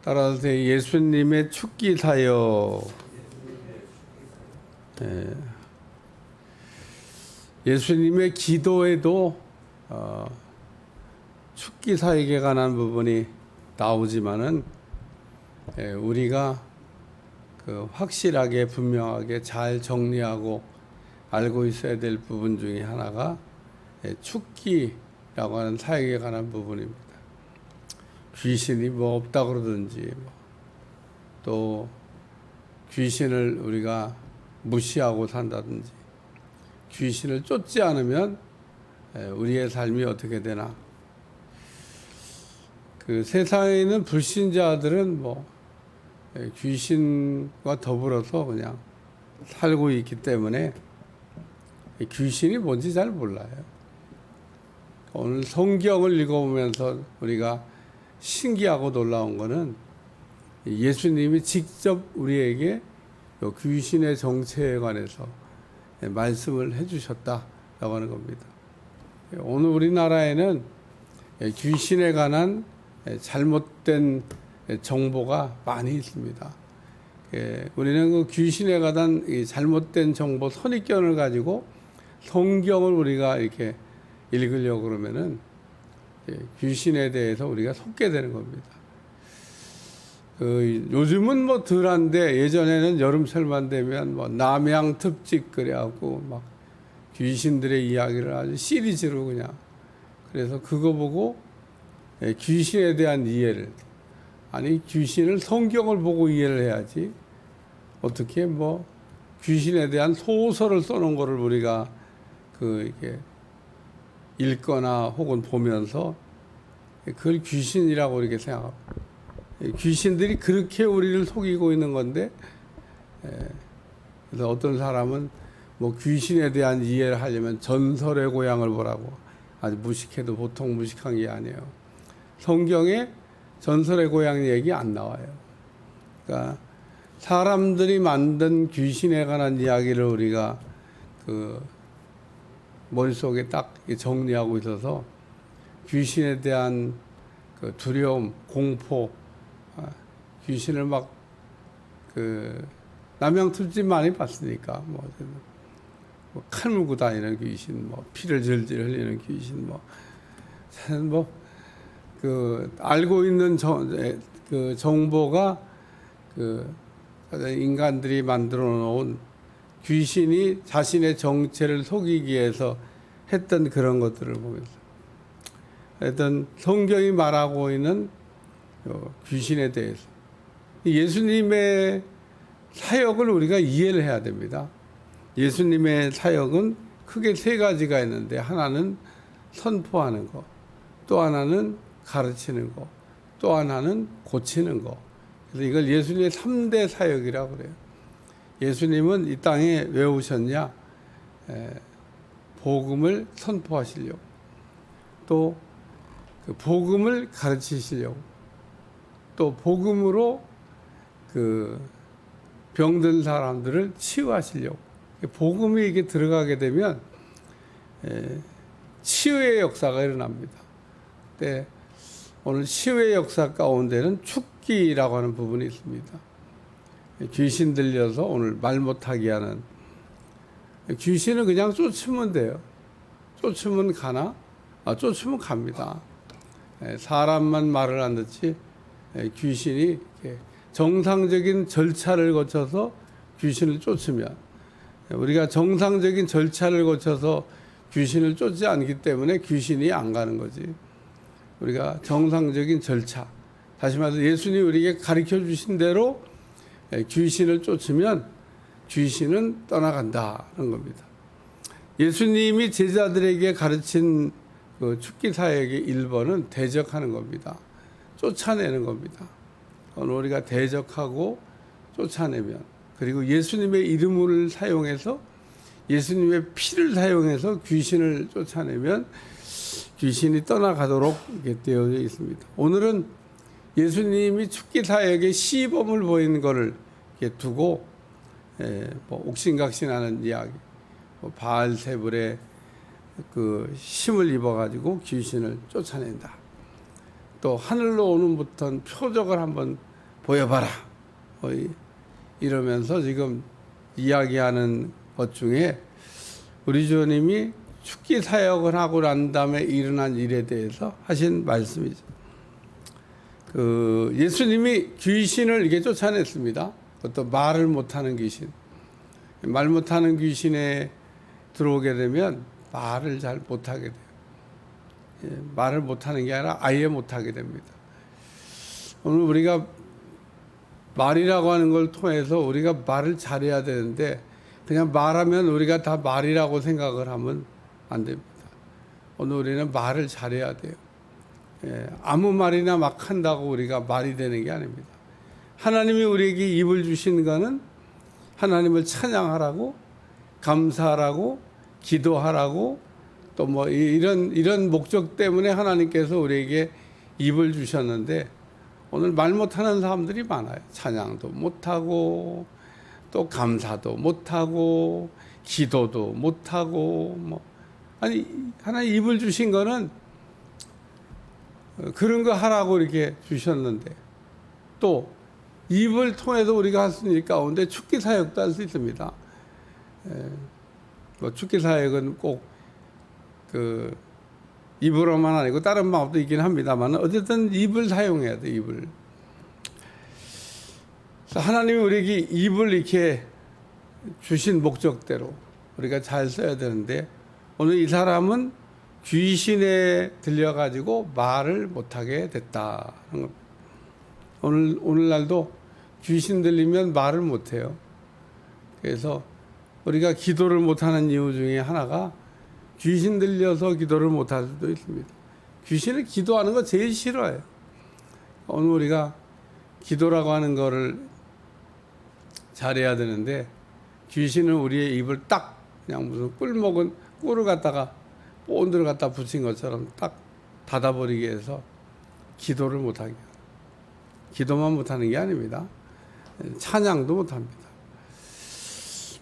따라서 예수님의 축기 사역. 예수님의 기도에도 축기 사역에 관한 부분이 나오지만은 우리가 확실하게 분명하게 잘 정리하고 알고 있어야 될 부분 중에 하나가 축기라고 하는 사역에 관한 부분입니다. 귀신이 뭐 없다 그러든지 또 귀신을 우리가 무시하고 산다든지 귀신을 쫓지 않으면 우리의 삶이 어떻게 되나. 그 세상에 있는 불신자들은 귀신과 더불어서 그냥 살고 있기 때문에 귀신이 뭔지 잘 몰라요. 오늘 성경을 읽어보면서 우리가 신기하고 놀라운 것은 예수님이 직접 우리에게 귀신의 정체에 관해서 말씀을 해주셨다라고 하는 겁니다. 오늘 우리나라에는 귀신에 관한 잘못된 정보가 많이 있습니다. 우리는 그 귀신에 관한 잘못된 정보, 선입견을 가지고 성경을 우리가 이렇게 읽으려고 그러면은 귀신에 대해서 우리가 속게 되는 겁니다. 요즘은 덜한데 예전에는 여름철만 되면 남양 특집 그래갖고 막 귀신들의 이야기를 아주 시리즈로 그냥, 그래서 그거 보고 귀신에 대한 이해를, 아니 귀신을 성경을 보고 이해를 해야지 어떻게 귀신에 대한 소설을 써놓은 거를 우리가 이렇게 읽거나 혹은 보면서 그걸 귀신이라고 이렇게 생각하고, 귀신들이 그렇게 우리를 속이고 있는 건데, 그래서 어떤 사람은 귀신에 대한 이해를 하려면 전설의 고향을 보라고, 아주 무식해도 보통 무식한 게 아니에요. 성경에 전설의 고향 얘기 안 나와요. 그러니까 사람들이 만든 귀신에 관한 이야기를 우리가 머릿속에 딱 정리하고 있어서 귀신에 대한 두려움, 공포, 귀신을 남양특집 많이 봤으니까 칼 물고 다니는 귀신, 피를 질질 흘리는 귀신, 알고 있는 정보가 인간들이 만들어 놓은 귀신이 자신의 정체를 속이기 위해서 했던 그런 것들을 보면서, 하여튼 성경이 말하고 있는 귀신에 대해서 예수님의 사역을 우리가 이해를 해야 됩니다. 예수님의 사역은 크게 세 가지가 있는데, 하나는 선포하는 거, 또 하나는 가르치는 거, 또 하나는 고치는 거. 그래서 이걸 예수님의 3대 사역이라고 그래요. 예수님은 이 땅에 왜 오셨냐? 복음을 선포하시려고, 또 그 복음을 가르치시려고, 또 복음으로 병든 사람들을 치유하시려고. 복음이 이게 들어가게 되면 치유의 역사가 일어납니다. 근데 오늘 치유의 역사 가운데는 축기라고 하는 부분이 있습니다. 귀신 들려서 오늘 말 못하게 하는, 귀신은 그냥 쫓으면 돼요. 쫓으면 가나? 쫓으면 갑니다. 사람만 말을 안 듣지 귀신이 정상적인 절차를 거쳐서 귀신을 쫓으면, 우리가 정상적인 절차를 거쳐서 귀신을 쫓지 않기 때문에 귀신이 안 가는 거지. 우리가 정상적인 절차, 다시 말해서 예수님이 우리에게 가르쳐 주신 대로 귀신을 쫓으면 귀신은 떠나간다는 겁니다. 예수님이 제자들에게 가르친 축기 사역의 1번은 대적하는 겁니다. 쫓아내는 겁니다. 오늘 우리가 대적하고 쫓아내면, 그리고 예수님의 이름을 사용해서, 예수님의 피를 사용해서 귀신을 쫓아내면 귀신이 떠나가도록 이렇게 되어 있습니다. 오늘은 예수님이 축기 사역의 시범을 보이는 것을 이렇게 두고 옥신각신하는 이야기, 바알세불의 힘을 입어가지고 귀신을 쫓아낸다. 또 하늘로 오는 듯한 표적을 한번 보여봐라. 이러면서 지금 이야기하는 것 중에 우리 주님이 축기 사역을 하고 난 다음에 일어난 일에 대해서 하신 말씀이죠. 예수님이 귀신을 이렇게 쫓아냈습니다. 어떤 말을 못하는 귀신. 말 못하는 귀신에 들어오게 되면 말을 잘 못하게 돼요. 말을 못하는 게 아니라 아예 못하게 됩니다. 오늘 우리가 말이라고 하는 걸 통해서 우리가 말을 잘해야 되는데 그냥 말하면 우리가 다 말이라고 생각을 하면 안 됩니다. 오늘 우리는 말을 잘해야 돼요. 아무 말이나 막 한다고 우리가 말이 되는 게 아닙니다. 하나님이 우리에게 입을 주신 거는 하나님을 찬양하라고, 감사하라고, 기도하라고, 또 뭐 이런 목적 때문에 하나님께서 우리에게 입을 주셨는데 오늘 말 못하는 사람들이 많아요. 찬양도 못하고 또 감사도 못하고 기도도 못하고 하나님 입을 주신 거는 그런 거 하라고 이렇게 주셨는데 또 입을 통해서 우리가 할 수 있는 일 가운데 축기 사역도 할 수 있습니다. 축기 사역은 꼭 입으로만 아니고 다른 방법도 있긴 합니다만 어쨌든 입을 사용해야 돼. 입을. 하나님이 우리에게 입을 이렇게 주신 목적대로 우리가 잘 써야 되는데 오늘 이 사람은 귀신에 들려가지고 말을 못하게 됐다. 오늘날도 귀신 들리면 말을 못해요. 그래서 우리가 기도를 못하는 이유 중에 하나가 귀신 들려서 기도를 못할 수도 있습니다. 귀신을 기도하는 거 제일 싫어해요. 오늘 우리가 기도라고 하는 거를 잘해야 되는데 귀신은 우리의 입을 딱 그냥 무슨 꿀 먹은 꿀을 갖다가 본드를 갖다 붙인 것처럼 딱 닫아버리게 해서 기도를 못하게 해요. 기도만 못하는 게 아닙니다. 찬양도 못합니다.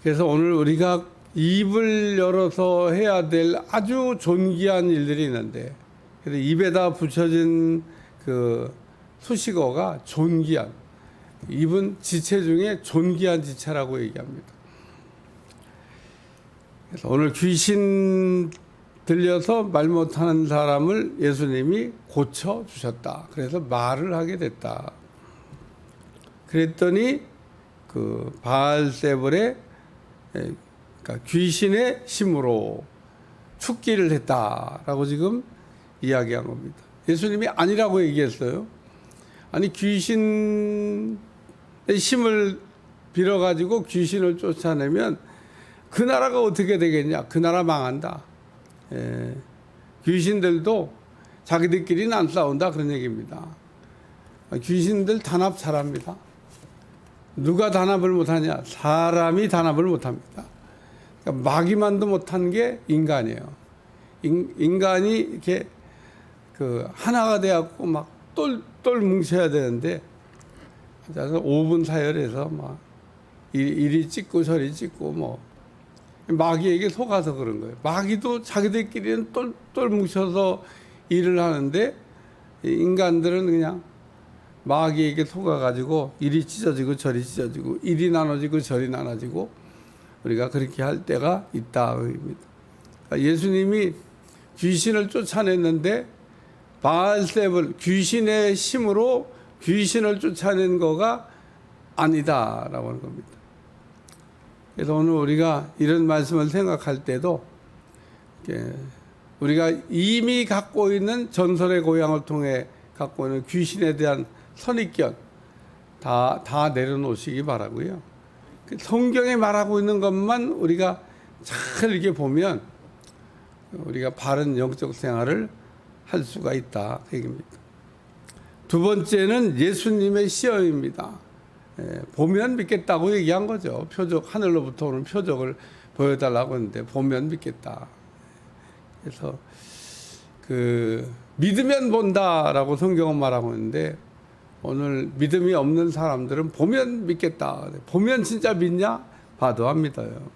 그래서 오늘 우리가 입을 열어서 해야 될 아주 존귀한 일들이 있는데 그래서 입에다 붙여진 수식어가 존귀한, 입은 지체 중에 존귀한 지체라고 얘기합니다. 그래서 오늘 귀신 들려서 말 못하는 사람을 예수님이 고쳐주셨다. 그래서 말을 하게 됐다. 그랬더니 바알세불의 그러니까 귀신의 힘으로 축기를 했다라고 지금 이야기한 겁니다. 예수님이 아니라고 얘기했어요. 아니 귀신의 힘을 빌어가지고 귀신을 쫓아내면 그 나라가 어떻게 되겠냐? 그 나라 망한다. 귀신들도 자기들끼리는 안 싸운다 그런 얘기입니다. 귀신들 단합 잘합니다. 누가 단합을 못하냐? 사람이 단합을 못합니다. 그러니까 마귀만도 못한 게 인간이에요. 인간이 이렇게 하나가 돼갖고 막 똘똘 뭉쳐야 되는데 5분 사열해서 막 이리 찍고 저리 찍고 마귀에게 속아서 그런 거예요. 마귀도 자기들끼리는 똘똘 뭉쳐서 일을 하는데 인간들은 그냥 마귀에게 속아가지고 이리 찢어지고 저리 찢어지고 이리 나눠지고 저리 나눠지고 우리가 그렇게 할 때가 있다. 그러니까 예수님이 귀신을 쫓아냈는데 바알세불 귀신의 힘으로 귀신을 쫓아낸 거가 아니다라고 하는 겁니다. 그래서 오늘 우리가 이런 말씀을 생각할 때도 우리가 이미 갖고 있는 전설의 고향을 통해 갖고 있는 귀신에 대한 선입견 다 내려놓으시기 바라고요. 성경에 말하고 있는 것만 우리가 잘 이렇게 보면 우리가 바른 영적 생활을 할 수가 있다 그 얘기입니다. 두 번째는 예수님의 시험입니다. 보면 믿겠다고 얘기한 거죠. 표적, 하늘로부터 오는 표적을 보여달라고 했는데 보면 믿겠다. 그래서 믿으면 본다라고 성경은 말하고 있는데 오늘 믿음이 없는 사람들은 보면 믿겠다. 보면 진짜 믿냐? 봐도 안 믿어요.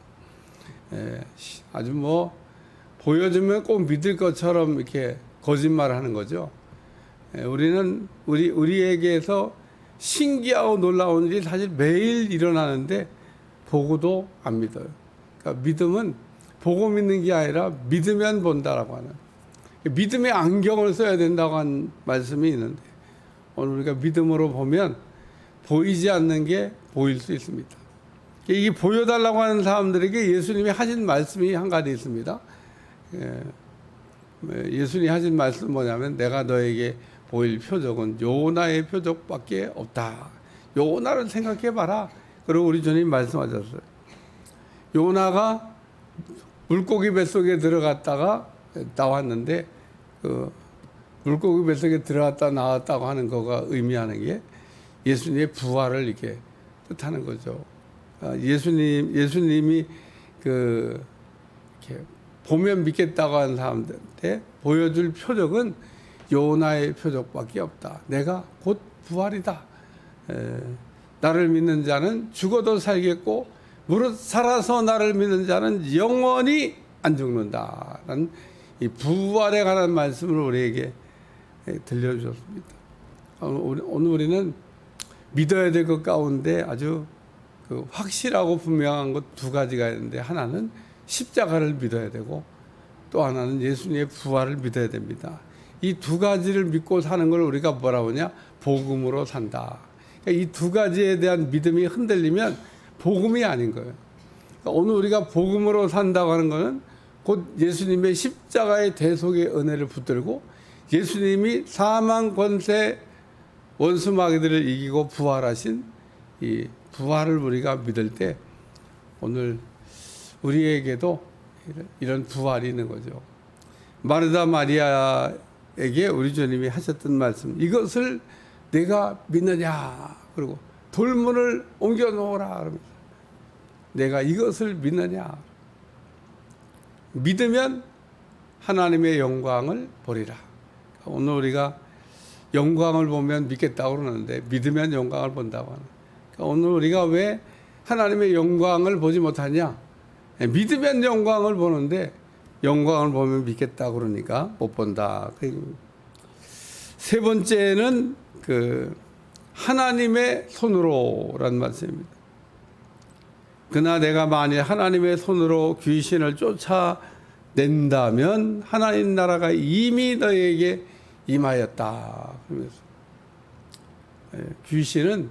아주 보여주면 꼭 믿을 것처럼 이렇게 거짓말하는 거죠. 우리는 우리에게서 신기하고 놀라운 일이 사실 매일 일어나는데 보고도 안 믿어요. 그러니까 믿음은 보고 믿는 게 아니라 믿으면 본다라고 하는, 믿음의 안경을 써야 된다고 한 말씀이 있는데, 오늘 우리가 믿음으로 보면 보이지 않는 게 보일 수 있습니다. 이게 보여달라고 하는 사람들에게 예수님이 하신 말씀이 한 가지 있습니다. 예수님이 하신 말씀은 뭐냐면, 내가 너에게 보일 표적은 요나의 표적밖에 없다. 요나를 생각해봐라. 그리고 우리 주님 말씀하셨어요. 요나가 물고기 뱃속에 들어갔다가 나왔는데, 그 물고기 뱃속에 들어갔다 나왔다고 하는 거가 의미하는 게 예수님의 부활을 이렇게 뜻하는 거죠. 예수님이 이렇게 보면 믿겠다고 하는 사람들한테 보여줄 표적은 요나의 표적밖에 없다. 내가 곧 부활이다. 나를 믿는 자는 죽어도 살겠고 무릇 살아서 나를 믿는 자는 영원히 안 죽는다라는 이 부활에 관한 말씀을 우리에게 들려주셨습니다. 오늘 우리는 믿어야 될 것 가운데 아주 확실하고 분명한 것 두 가지가 있는데, 하나는 십자가를 믿어야 되고 또 하나는 예수님의 부활을 믿어야 됩니다. 이 두 가지를 믿고 사는 걸 우리가 뭐라고 하냐? 복음으로 산다. 그러니까 이 두 가지에 대한 믿음이 흔들리면 복음이 아닌 거예요. 그러니까 오늘 우리가 복음으로 산다고 하는 것은 곧 예수님의 십자가의 대속의 은혜를 붙들고 예수님이 사망 권세 원수 마귀들을 이기고 부활하신 이 부활을 우리가 믿을 때 오늘 우리에게도 이런 부활이 있는 거죠. 마르다 마리아에게 우리 주님이 하셨던 말씀, 이것을 내가 믿느냐, 그리고 돌문을 옮겨 놓으라 그러면서 내가 이것을 믿느냐. 믿으면 하나님의 영광을 보리라. 오늘 우리가 영광을 보면 믿겠다고 그러는데 믿으면 영광을 본다고 하는. 그러니까 오늘 우리가 왜 하나님의 영광을 보지 못하냐? 믿으면 영광을 보는데 영광을 보면 믿겠다고 그러니까 못 본다. 세 번째는 하나님의 손으로라는 말씀입니다. 그러나 내가 만일 하나님의 손으로 귀신을 쫓아낸다면 하나님 나라가 이미 너에게 임하였다. 그러면서 귀신은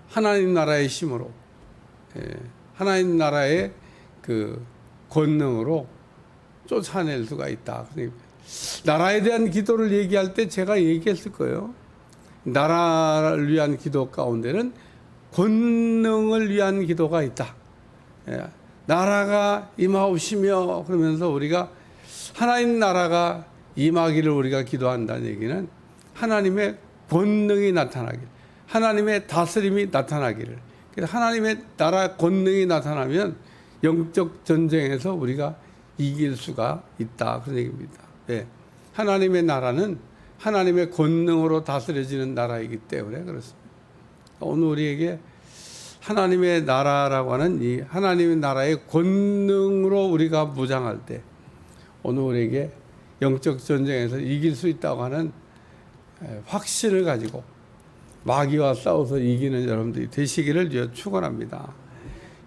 하나님 나라의 힘으로, 하나님 나라의 권능으로 쫓아낼 수가 있다. 나라에 대한 기도를 얘기할 때 제가 얘기했을 거예요. 나라를 위한 기도 가운데는 권능을 위한 기도가 있다. 나라가 임하옵시며 그러면서 우리가 하나님 나라가 임하기를 우리가 기도한다는 얘기는 하나님의 권능이 나타나길, 하나님의 다스림이 나타나기를. 그래서 하나님의 나라 권능이 나타나면 영적 전쟁에서 우리가 이길 수가 있다. 그런 얘기입니다. 하나님의 나라는 하나님의 권능으로 다스려지는 나라이기 때문에 그렇습니다. 오늘 우리에게 하나님의 나라라고 하는 이 하나님의 나라의 권능으로 우리가 무장할 때 오늘 우리에게 영적 전쟁에서 이길 수 있다고 하는 확신을 가지고 마귀와 싸워서 이기는 여러분들이 되시기를 축원합니다.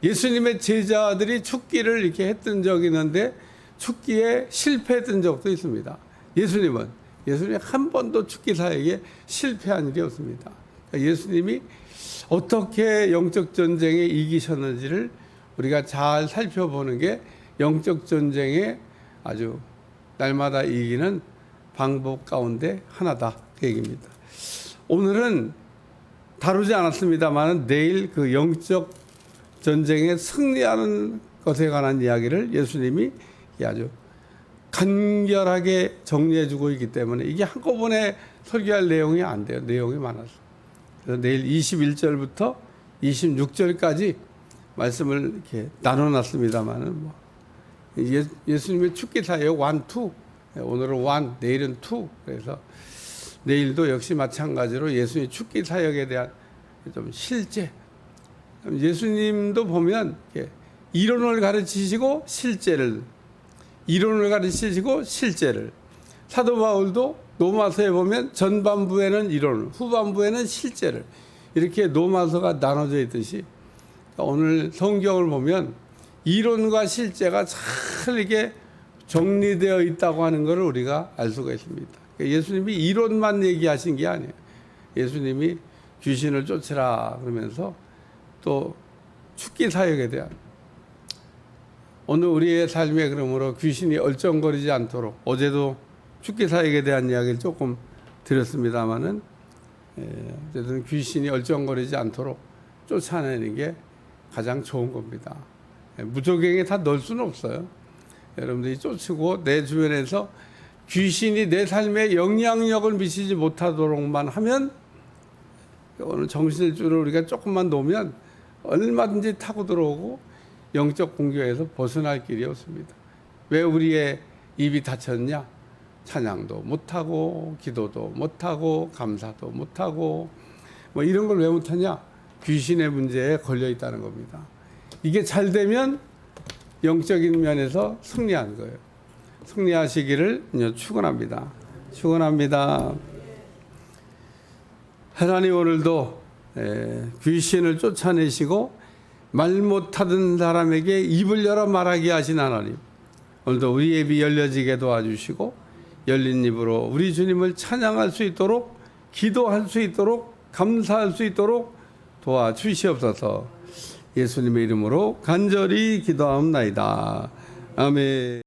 예수님의 제자들이 축기를 이렇게 했던 적이 있는데 축기에 실패했던 적도 있습니다. 예수님이 한 번도 축기 사역에 실패한 일이 없습니다. 그러니까 예수님이 어떻게 영적 전쟁에 이기셨는지를 우리가 잘 살펴보는 게 영적 전쟁에 아주 날마다 이기는 방법 가운데 하나다. 그 얘기입니다. 오늘은 다루지 않았습니다만 내일 그 영적 전쟁에 승리하는 것에 관한 이야기를 예수님이 아주 간결하게 정리해주고 있기 때문에 이게 한꺼번에 설교할 내용이 안 돼요. 내용이 많아서. 그래서 내일 21절부터 26절까지 말씀을 이렇게 나눠놨습니다만은 예수님의 축기 사역 1, 2. 오늘은 1, 내일은 2. 그래서 내일도 역시 마찬가지로 예수님의 축기 사역에 대한 좀 실제. 예수님도 보면 이론을 가르치시고 실제를, 이론을 가르치시고 실제를, 사도 바울도 로마서에 보면 전반부에는 이론, 후반부에는 실제를 이렇게 로마서가 나눠져 있듯이 오늘 성경을 보면 이론과 실제가 잘 이게 정리되어 있다고 하는 것을 우리가 알 수가 있습니다. 예수님이 이론만 얘기하신 게 아니에요. 예수님이 귀신을 쫓으라 그러면서 또 축기 사역에 대한 오늘 우리의 삶에 그러므로 귀신이 얼쩡거리지 않도록 어제도 축기 사역에 대한 이야기를 조금 드렸습니다마는 어쨌든 귀신이 얼쩡거리지 않도록 쫓아내는 게 가장 좋은 겁니다. 무조건에 다 넣을 수는 없어요. 여러분들이 쫓고 내 주변에서 귀신이 내 삶에 영향력을 미치지 못하도록만 하면 오늘 정신줄을 우리가 조금만 놓으면 얼마든지 타고 들어오고 영적 공격에서 벗어날 길이 없습니다. 왜 우리의 입이 닫혔냐? 찬양도 못하고 기도도 못하고 감사도 못하고 뭐 이런 걸 왜 못하냐? 귀신의 문제에 걸려 있다는 겁니다. 이게 잘 되면 영적인 면에서 승리한 거예요. 승리하시기를 축원합니다. 축원합니다. 하나님 오늘도 귀신을 쫓아내시고 말 못하던 사람에게 입을 열어 말하게 하신 하나님, 오늘도 우리의 입이 열려지게 도와주시고 열린 입으로 우리 주님을 찬양할 수 있도록, 기도할 수 있도록, 감사할 수 있도록 도와주시옵소서. 예수님의 이름으로 간절히 기도하옵나이다. 아멘.